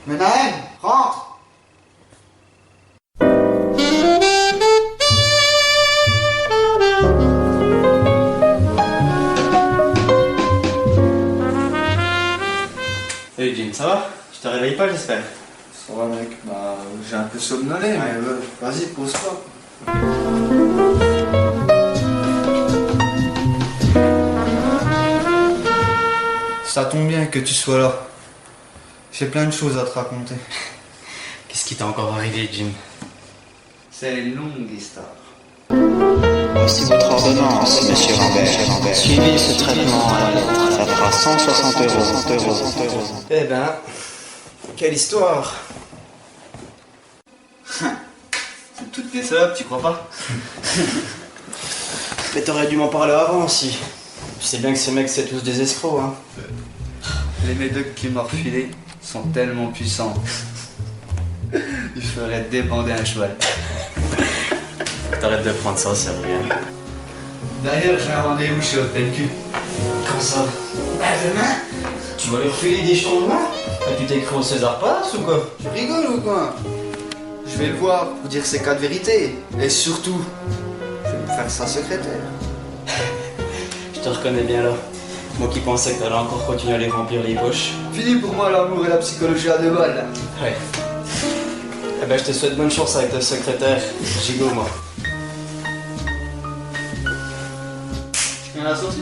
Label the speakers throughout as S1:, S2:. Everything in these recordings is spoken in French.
S1: Mais Naël, rentre.
S2: Salut Jim, ça va? Je te réveille pas, j'espère.
S1: Ça va mec, bah j'ai un peu somnolé, mais vas-y, pose-toi. Ça tombe bien que tu sois là. J'ai plein de choses à te raconter.
S2: Qu'est-ce qui t'est encore arrivé, Jim?
S1: C'est une longue histoire.
S3: Voici votre ordonnance, monsieur Rambert. Suivez ce traitement à la lettre. Ça fera 160 euros.
S2: Eh ben, quelle histoire!
S1: C'est toutes tes salopes, tu crois pas?
S2: Mais t'aurais dû m'en parler avant aussi. Tu sais bien que ces mecs c'est tous des escrocs, hein.
S1: Les médocs qui m'ont refilé sont tellement puissants. Ils feraient débander un cheval.
S2: T'arrêtes de prendre ça au sérieux.
S1: D'ailleurs, j'ai un rendez-vous chez Hôtel Q.
S2: Quand ça?
S1: Bah demain.
S2: Tu vas lui refiler des jetons demain? Tu t'es cru au César Palace ou quoi?
S1: Tu rigoles ou quoi? Je vais le voir pour dire ses 4 vérités. Et surtout, je vais me faire sa secrétaire.
S2: Je te reconnais bien là. Moi qui pensais que t'allais encore continuer à les remplir les poches.
S1: Fini pour moi l'amour et la psychologie à deux balles.
S2: Ouais. Eh ben je te souhaite bonne chance avec ta secrétaire. Gigot moi.
S1: Tu viens la sauce?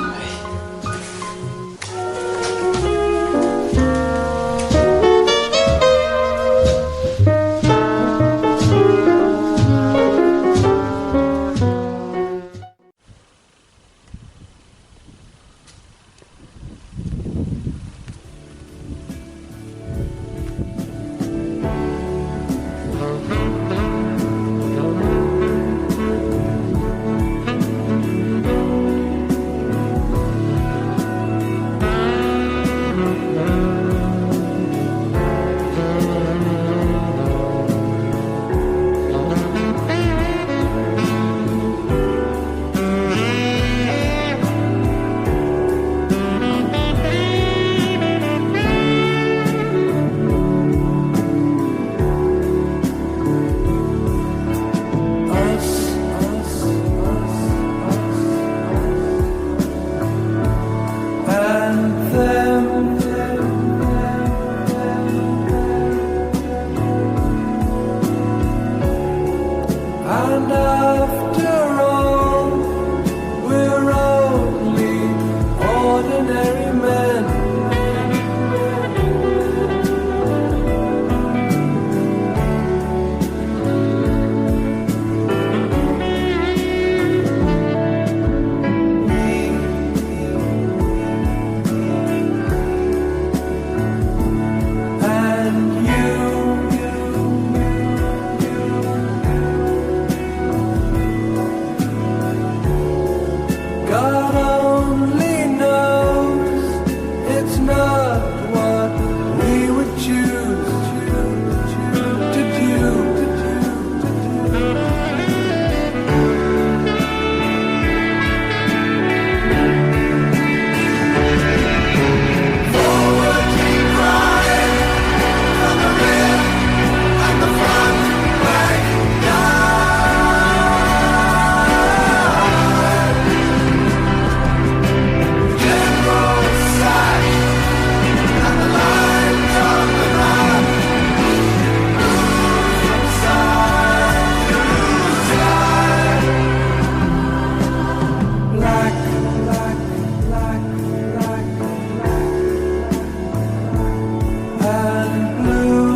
S4: And after all, we're only ordinary men. And God only knows it's not what we would choose to do. Forward keep riding from the rear and the front way General Sack and the lines on the map move from side to side. Black, black, black, black, and blue.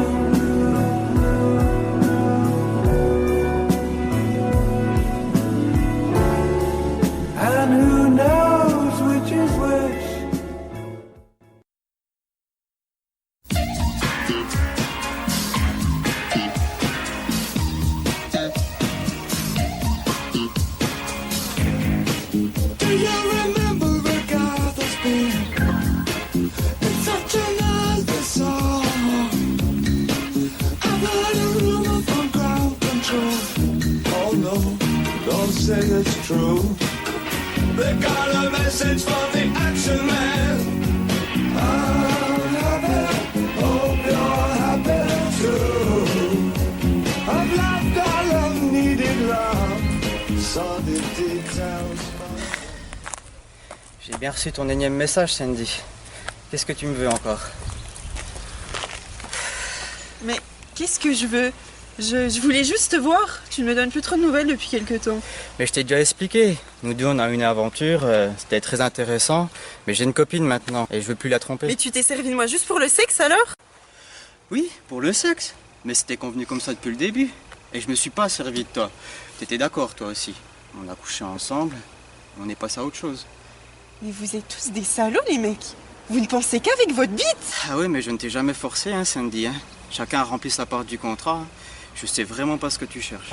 S4: And who knows which is which? Do you remember the guy that's been in such a lovely song? I've heard a rumor from ground control. Oh no, don't say it's true. They got a message from the action man. I'm happy, hope you're happy.
S5: J'ai bien reçu ton énième message, Sandy. Qu'est-ce que tu me veux encore?
S6: Mais qu'est-ce que je veux? Je voulais juste te voir. Tu ne me donnes plus trop de nouvelles depuis quelque temps.
S5: Mais je t'ai déjà expliqué. Nous deux, on a eu une aventure. C'était très intéressant. Mais j'ai une copine maintenant et je veux plus la tromper.
S6: Mais tu t'es servi de moi juste pour le sexe alors?
S5: Oui, pour le sexe. Mais c'était convenu comme ça depuis le début. Et je me suis pas servi de toi. T'étais d'accord, toi aussi. On a couché ensemble. On est passé à autre chose.
S6: Mais vous êtes tous des salauds, les mecs. Vous ne pensez qu'avec votre bite.
S5: Ah oui, mais je ne t'ai jamais forcé, hein, Sandy. Hein. Chacun a rempli sa part du contrat. Je sais vraiment pas ce que tu cherches.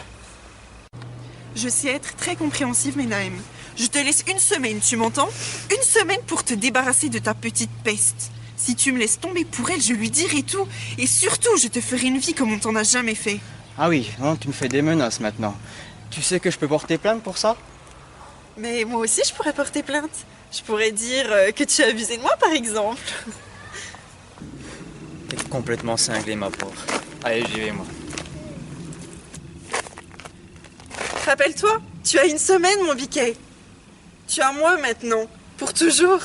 S6: Je sais être très compréhensive, Menahem. Je te laisse une semaine, tu m'entends? Une semaine pour te débarrasser de ta petite peste. Si tu me laisses tomber pour elle, je lui dirai tout. Et surtout, je te ferai une vie comme on t'en a jamais fait.
S5: Ah oui, non, tu me fais des menaces maintenant. Tu sais que je peux porter plainte pour ça?
S6: Mais moi aussi, je pourrais porter plainte. Je pourrais dire que tu as abusé de moi, par exemple.
S5: T'es complètement cinglé, ma pauvre. Allez, j'y vais, moi.
S6: Rappelle-toi, tu as une semaine, mon biquet. Tu as moi maintenant, pour toujours.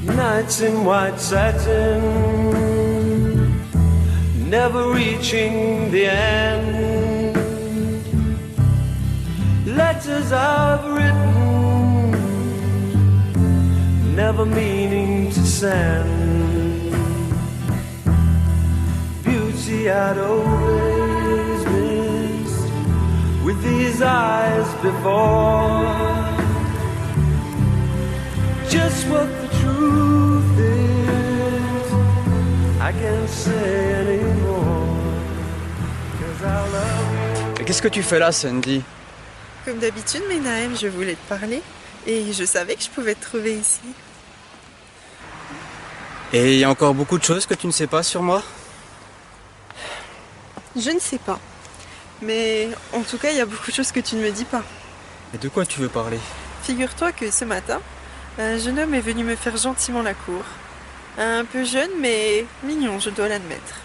S7: Nights in white satin, never reaching the end. Letters I've written, never meaning to send. Beauty I'd always missed with these eyes before. Just what the truth is, I can't say anymore, 'cause I love you.
S5: Mais qu'est-ce que tu fais là, Sandy?
S6: Comme d'habitude, Menahem, je voulais te parler. Et je savais que je pouvais te trouver ici.
S5: Et il y a encore beaucoup de choses que tu ne sais pas sur moi?
S6: Je ne sais pas. Mais en tout cas, il y a beaucoup de choses que tu ne me dis pas.
S5: Et de quoi tu veux parler?
S6: Figure-toi que ce matin, un jeune homme est venu me faire gentiment la cour. Un peu jeune, mais mignon, je dois l'admettre.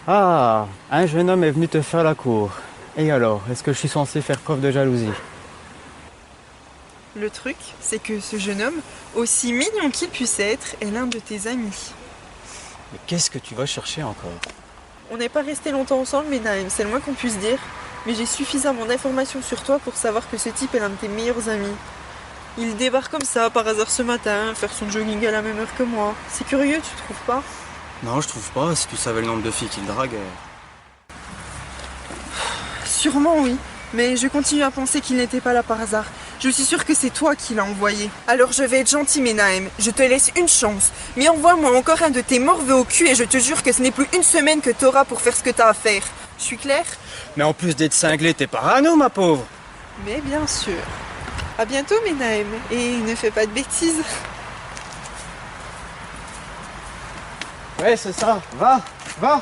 S5: Ah, un jeune homme est venu te faire la cour. Et alors, est-ce que je suis censé faire preuve de jalousie?
S6: Le truc, c'est que ce jeune homme, aussi mignon qu'il puisse être, est l'un de tes amis.
S5: Mais qu'est-ce que tu vas chercher encore?
S6: On n'est pas resté longtemps ensemble, Menahem, c'est le moins qu'on puisse dire. Mais j'ai suffisamment d'informations sur toi pour savoir que ce type est l'un de tes meilleurs amis. Il débarque comme ça, par hasard ce matin, faire son jogging à la même heure que moi. C'est curieux, tu trouves pas?
S5: Non, je trouve pas. Si tu savais le nombre de filles qu'il drague...
S6: Sûrement oui, mais je continue à penser qu'il n'était pas là par hasard. Je suis sûre que c'est toi qui l'as envoyé. Alors je vais être gentil, Menahem, je te laisse une chance. Mais envoie-moi encore un de tes morveux au cul et je te jure que ce n'est plus une semaine que t'auras pour faire ce que t'as à faire. Je suis claire?
S5: Mais en plus d'être cinglé, t'es parano, ma pauvre.
S6: Mais bien sûr. À bientôt, Menahem, et ne fais pas de bêtises.
S5: Ouais, c'est ça. Va, va.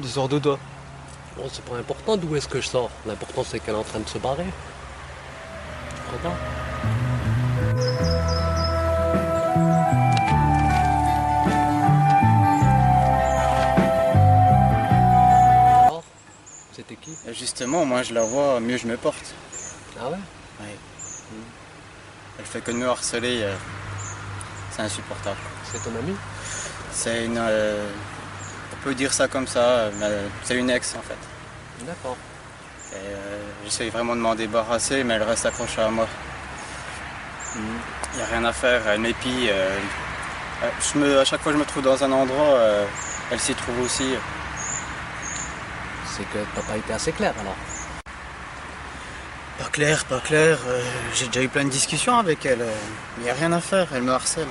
S8: Tu sors d'où, toi?
S9: Bon, c'est pas important d'où est-ce que je sors. L'important, c'est qu'elle est en train de se barrer. Tu crois pas? Alors, c'était qui?
S5: Et justement, moi je la vois, mieux je me porte.
S9: Ah ouais?
S5: Ouais. Elle fait que nous harceler. C'est insupportable.
S9: C'est ton ami?
S5: C'est une... on peut dire ça comme ça, mais c'est une ex en fait.
S9: D'accord.
S5: Et j'essaye vraiment de m'en débarrasser, mais elle reste accrochée à moi. Il n'y a rien à faire, elle m'épie, À chaque fois que je me trouve dans un endroit, elle s'y trouve aussi.
S9: C'est que t'as pas été assez clair alors.
S5: Pas clair, pas clair. J'ai déjà eu plein de discussions avec elle. Mais il n'y a rien à faire, elle me harcèle.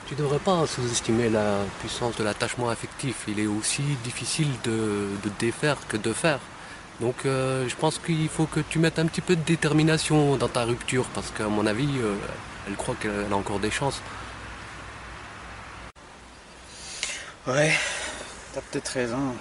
S9: Tu devrais pas sous-estimer la puissance de l'attachement affectif. Il est aussi difficile de défaire que de faire. Donc je pense qu'il faut que tu mettes un petit peu de détermination dans ta rupture parce qu'à mon avis, elle croit qu'elle a encore des chances.
S5: Ouais, t'as peut-être raison.